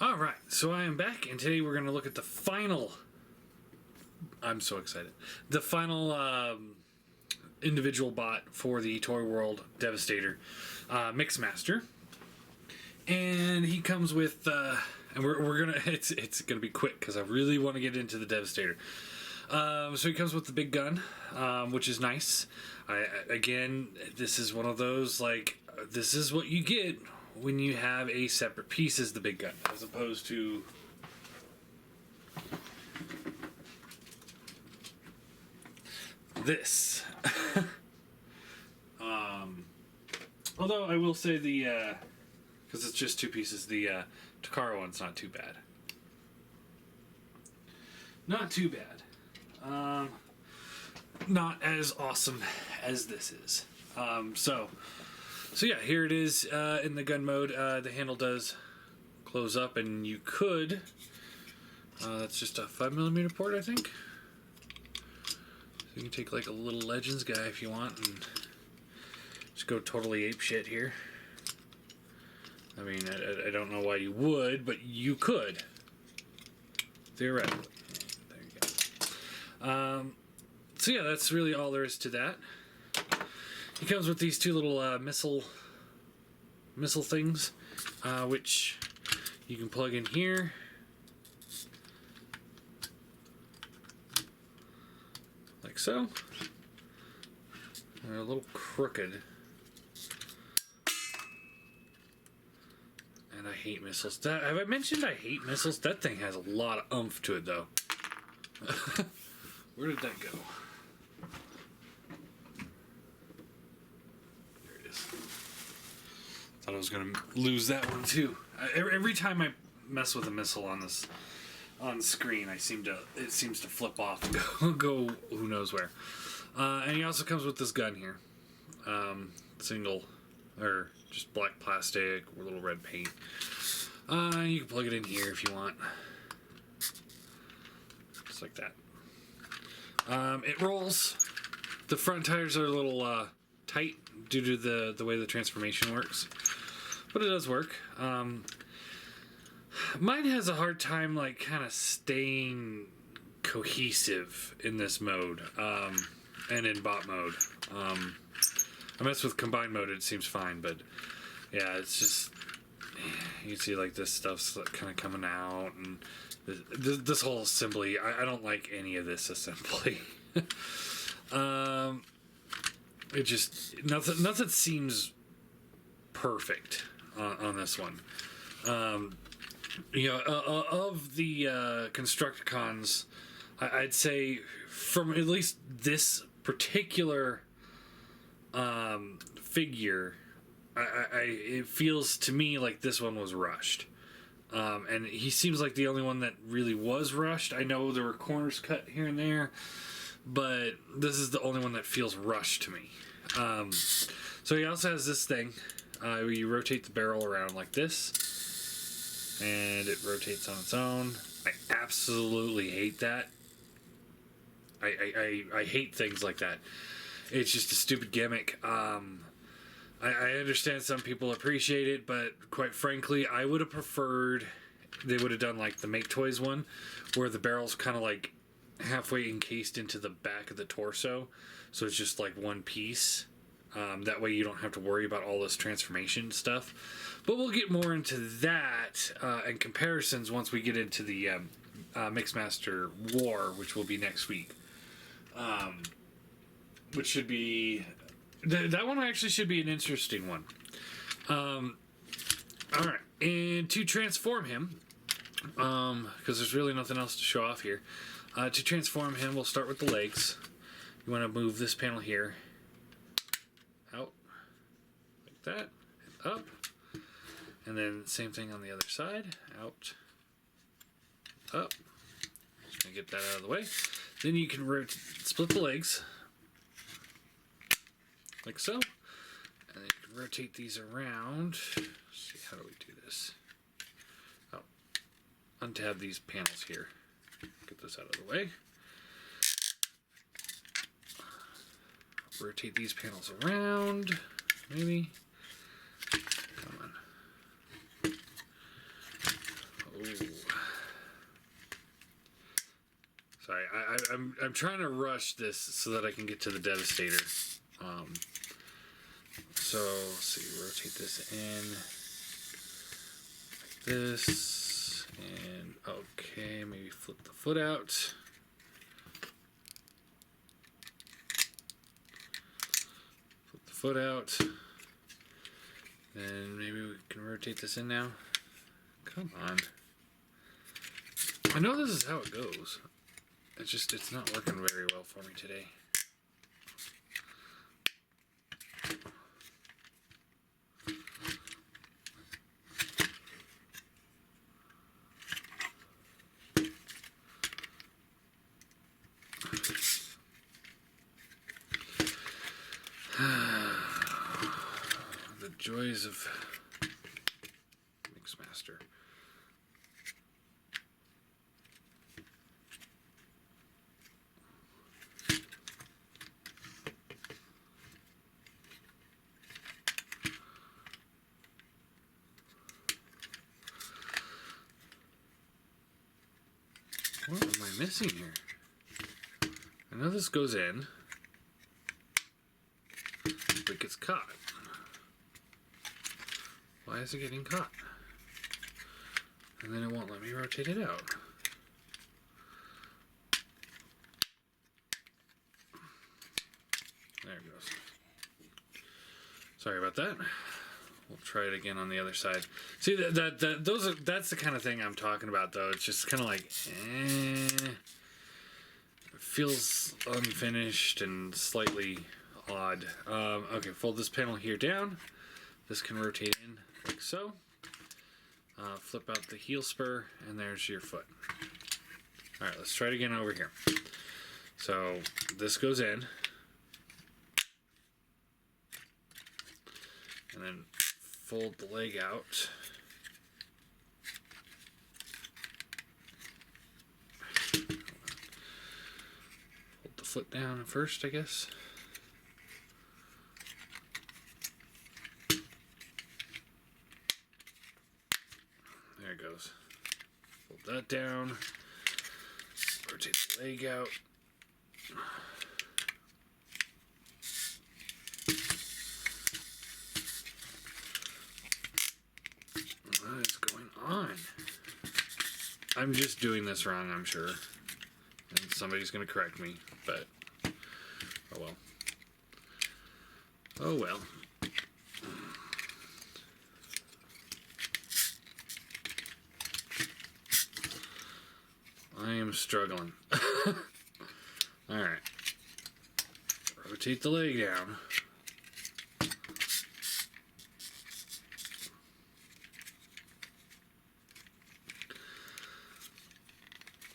Alright, so I am back, and today we're going to look at the final... I'm so excited. The final individual bot for the Toyworld Devastator, Mixmaster. And he comes with... and we're going to... It's going to be quick, because I really want to get into the Devastator. So he comes with the big gun, which is nice. Again, this is one of those, like, this is what you get when you have a separate piece as the big gun, as opposed to this. Although I will say the, because it's just two pieces, the Takara one's not too bad. Not too bad. Not as awesome as this is. So yeah, here it is in the gun mode. The handle does close up, and you could... that's just a 5mm port, I think. So you can take like a little Legends guy if you want, and just go totally ape shit here. I mean, I don't know why you would, but you could. Theoretically. There you go. So yeah, that's really all there is to that. He comes with these two little missile things, which you can plug in here. Like so. They're a little crooked. And I hate missiles. Have I mentioned I hate missiles? That thing has a lot of oomph to it, though. Where did that go? Thought I was going to lose that one too. Every time I mess with a missile on this screen, it seems to flip off and go who knows where. And he also comes with this gun here, single or just black plastic with a little red paint. You can plug it in here if you want, just like that. It rolls. The front tires are a little tight due to the way the transformation works, but it does work. Mine has a hard time like kind of staying cohesive in this mode, and in bot mode. I mess with combined mode, it seems fine, but yeah, it's just, you can see like this stuff's kind of coming out, and this whole assembly, I don't like any of this assembly. It just, nothing seems perfect on this one. You know, of the Constructicons, I'd say from at least this particular figure, it feels to me like this one was rushed. And he seems like the only one that really was rushed. I know there were corners cut here and there, but this is the only one that feels rushed to me. So he also has this thing where you rotate the barrel around like this, and it rotates on its own. I absolutely hate that. I hate things like that. It's just a stupid gimmick. I understand some people appreciate it, but quite frankly, I would have preferred they would have done like the Make Toys one, where the barrel's kind of like halfway encased into the back of the torso, so it's just like one piece. That way you don't have to worry about all this transformation stuff. But we'll get more into that and comparisons once we get into the Mixmaster War, which will be next week. Which should be... that one actually should be an interesting one. Alright, and to transform him, because there's really nothing else to show off here. To transform him, we'll start with the legs. You want to move this panel here. Out. Like that. And up. And then same thing on the other side. Out. Up. Just going to get that out of the way. Then you can split the legs. Like so. And then you can rotate these around. Let's see, how do we do this? Oh. Untab these panels here. Get this out of the way. Rotate these panels around. Maybe. Come on. Ooh. Sorry, I'm trying to rush this so that I can get to the Devastator. So let's see, rotate this in like this, and okay, maybe flip the foot out. Flip the foot out. And maybe we can rotate this in now. Come on. I know this is how it goes. It's not working very well for me today. The joys of Mixmaster. What am I missing here? I know this goes in, but it gets caught. Why is it getting caught? And then it won't let me rotate it out. There it goes. Sorry about that. We'll try it again on the other side. See, that's the kind of thing I'm talking about, though. It's just kind of like, it feels unfinished and slightly odd. Okay, fold this panel here down. This can rotate in like so. Flip out the heel spur, and there's your foot. All right, let's try it again over here. So this goes in, and then fold the leg out. Hold the foot down first, I guess. There it goes. Fold that down. Rotate the leg out. What is going on? I'm just doing this wrong, I'm sure. And somebody's going to correct me, but oh well. Oh well. I am struggling. Alright. Rotate the leg down.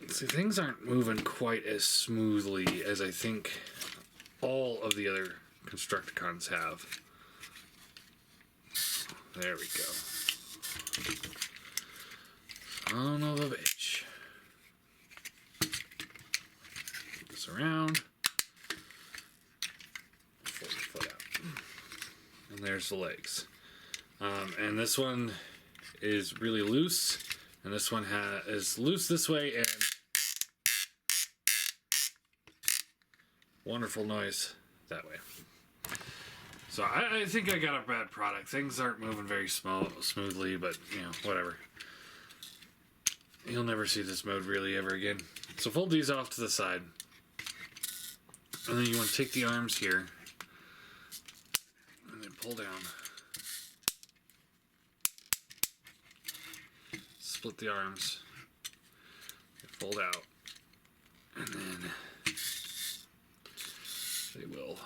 See, things aren't moving quite as smoothly as I think all of the other Constructicons have. There we go. Son of a bitch. Flip this around. Fold the foot out. And there's the legs. And this one is really loose. And this one is loose this way and wonderful noise that way. So I think I got a bad product. Things aren't moving very smoothly, but you know, whatever. You'll never see this mode really ever again. So fold these off to the side. And then you want to take the arms here and then pull down. Split the arms. Fold out. And then they will.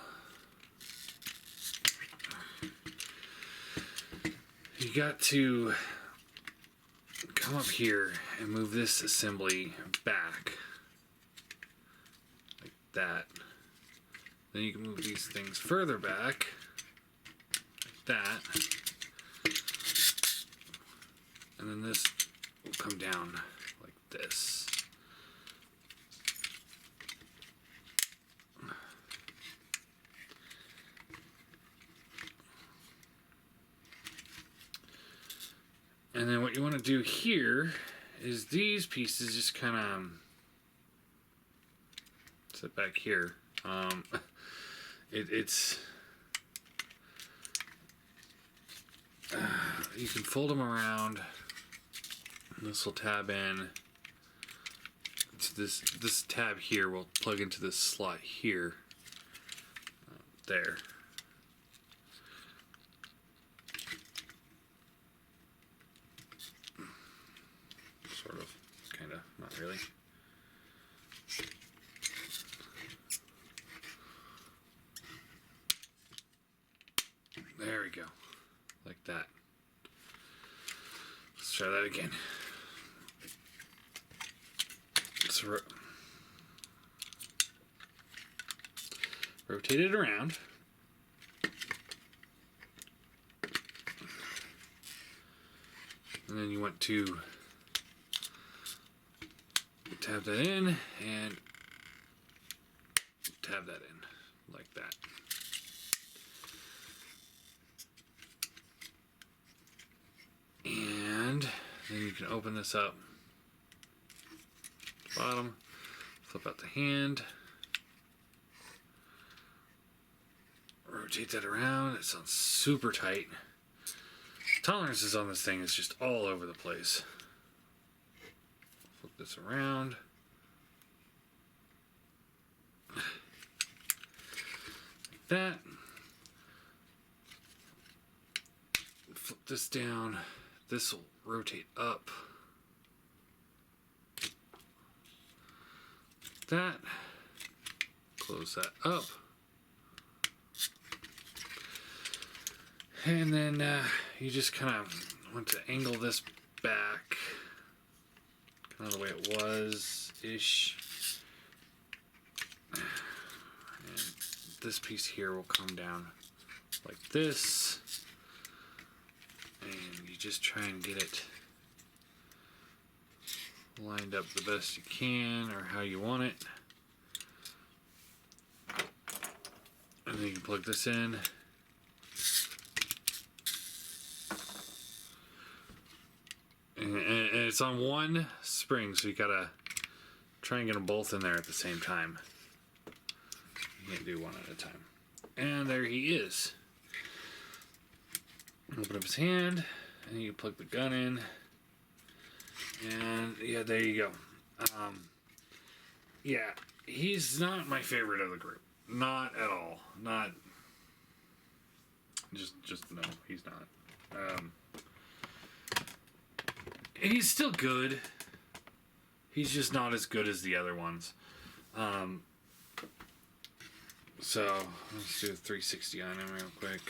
You got to come up here and move this assembly back like that. Then you can move these things further back like that. And then this will come down like this. And then what you want to do here is these pieces just kind of sit back here. It's you can fold them around. This will tab in. This tab here will plug into this slot here. There. Sort of, kind of, not really. There we go. Like that. Let's try that again. Let's rotate it around. And then you want to tab that in and tab that in like that. And then you can open this up. Bottom, flip out the hand, rotate that around. It sounds super tight. Tolerances on this thing is just all over the place. Flip this around. Like that. Flip this down. This will rotate up. That. Close that up. And then you just kind of want to angle this back, kind of the way it was-ish. And this piece here will come down like this. And you just try and get it lined up the best you can, or how you want it. And then you can plug this in. And it's on one spring, so you gotta try and get them both in there at the same time. You can't do one at a time. And there he is. Open up his hand, and you plug the gun in. And yeah, there you go. Yeah, he's not my favorite of the group. Not at all. Not. Just no, he's not. He's still good. He's just not as good as the other ones. So let's do a 360 on him real quick.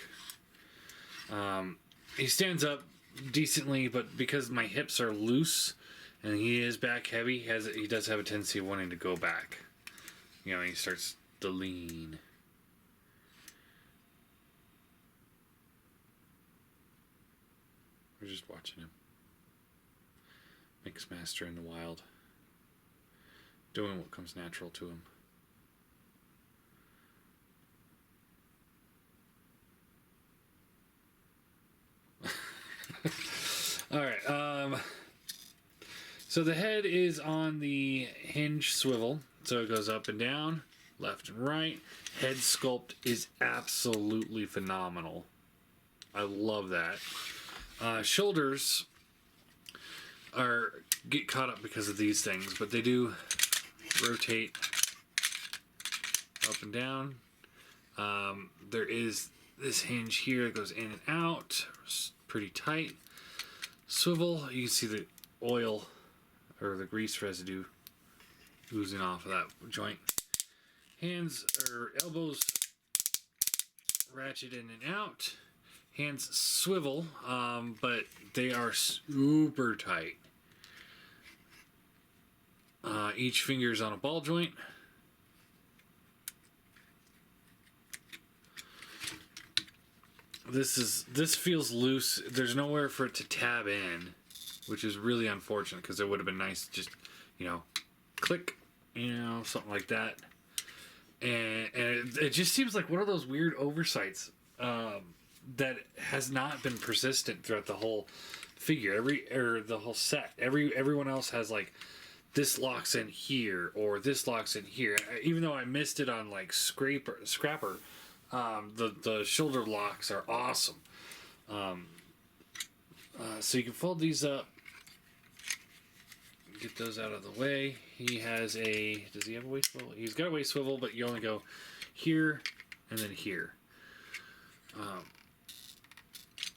He stands up decently, but because my hips are loose and he is back heavy, he does have a tendency of wanting to go back. You know, he starts to lean. We're just watching him. Mixmaster in the wild. Doing what comes natural to him. Alright, so the head is on the hinge swivel, so it goes up and down, left and right. Head sculpt is absolutely phenomenal. I love that. Shoulders get caught up because of these things, but they do rotate up and down. There is this hinge here that goes in and out, pretty tight. Swivel, you can see the oil or the grease residue oozing off of that joint. Hands or elbows ratchet in and out. Hands swivel, but they are super tight. Each finger is on a ball joint. This feels loose. There's nowhere for it to tab in, which is really unfortunate, because it would have been nice to just, click, something like that. And it just seems like one of those weird oversights that has not been persistent throughout the whole figure, the whole set. Everyone else has like this locks in here or this locks in here. Even though I missed it on like Scrapper, the shoulder locks are awesome. So you can fold these up, get those out of the way. He has does he have a waist swivel? He's got a waist swivel, but you only go here and then here.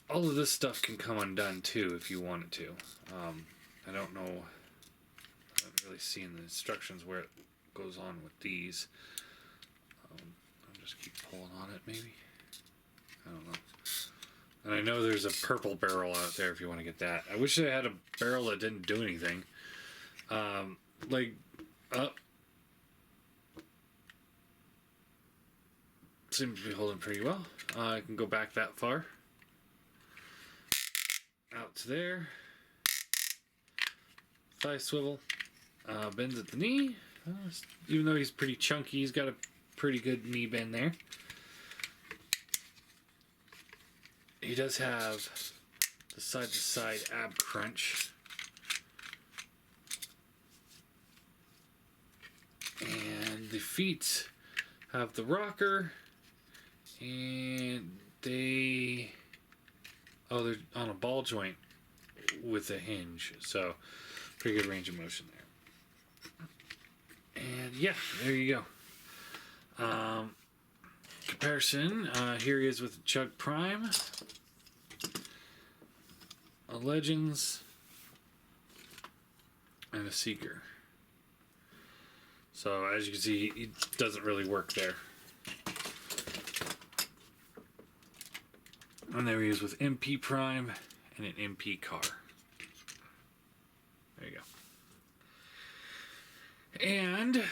All of this stuff can come undone too if you wanted to. I don't know. I haven't really seen the instructions where it goes on with these. I'll just keep pulling on it maybe. I don't know. And I know there's a purple barrel out there if you want to get that. I wish I had a barrel that didn't do anything. Like, up. Seems to be holding pretty well. I can go back that far. Out to there. Thigh swivel. Bends at the knee. Even though he's pretty chunky, he's got a pretty good knee bend there. He does have the side-to-side ab crunch. And the feet have the rocker. And they're on a ball joint with a hinge. So, pretty good range of motion there. And yeah, there you go. Comparison, here he is with Chug Prime, a Legends, and a Seeker. So as you can see, he doesn't really work there. And there he is with MP Prime and an MP car. There you go. And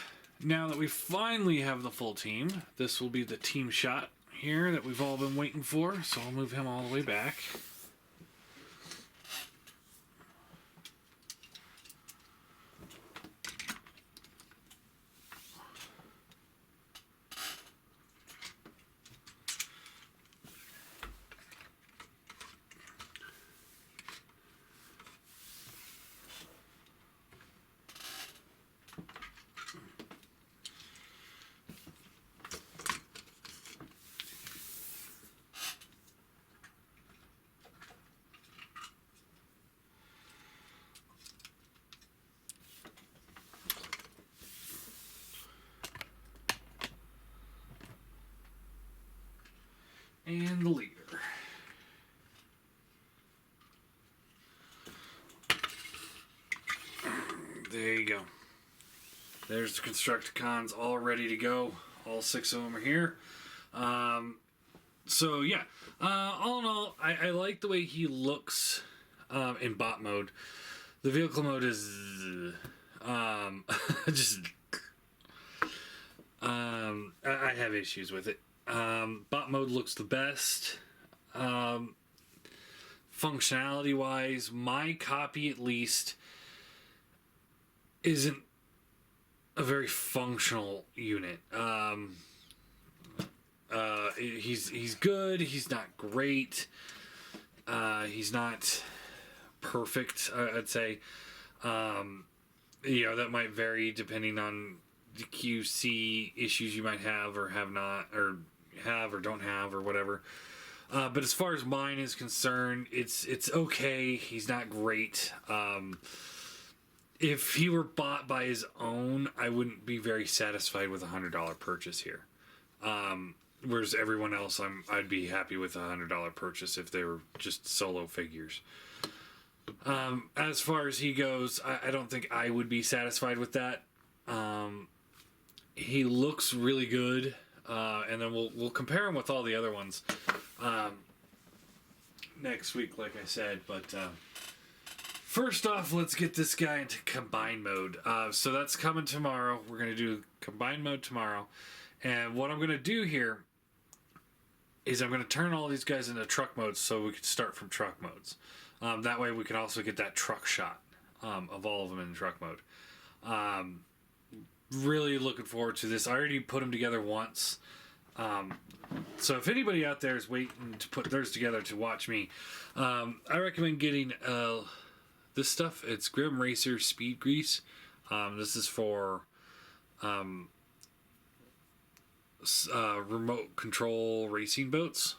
now that we finally have the full team, this will be the team shot here that we've all been waiting for. So I'll move him all the way back. And the leader. There you go. There's the Constructicons all ready to go. All 6 of them are here. So yeah, all in all, I like the way he looks in bot mode. The vehicle mode is just I have issues with it. Bot mode looks the best. Functionality wise, my copy at least isn't a very functional unit. He's good. He's not great. He's not perfect, I'd say. That might vary depending on the QC issues you might have or have not, or have or don't have or whatever. But as far as mine is concerned, it's okay. He's not great. If he were bought by his own, I wouldn't be very satisfied with a $100 purchase here. Whereas everyone else, I'd be happy with a $100 purchase if they were just solo figures. As far as he goes, I don't think I would be satisfied with that. He looks really good, and then we'll compare him with all the other ones next week, like I said. But first off, let's get this guy into combine mode. So that's coming tomorrow. We're going to do combine mode tomorrow. And what I'm going to do here is I'm going to turn all these guys into truck modes so we can start from truck modes. That way we can also get that truck shot of all of them in truck mode. Really looking forward to this. I already put them together once. So if anybody out there is waiting to put theirs together to watch me, I recommend getting this stuff. It's Grim Racer Speed Grease. This is for remote control racing boats.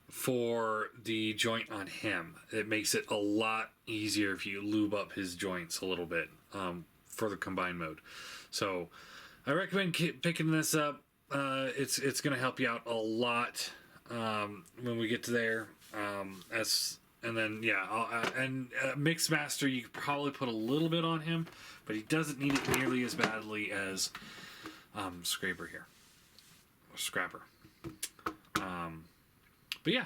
For the joint on him, it makes it a lot easier if you lube up his joints a little bit for the combined mode. So I recommend picking this up. It's going to help you out a lot when we get to there. Mixmaster, you could probably put a little bit on him, but he doesn't need it nearly as badly as Scrapper. But yeah,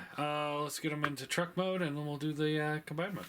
let's get him into truck mode, and then we'll do the combined mode.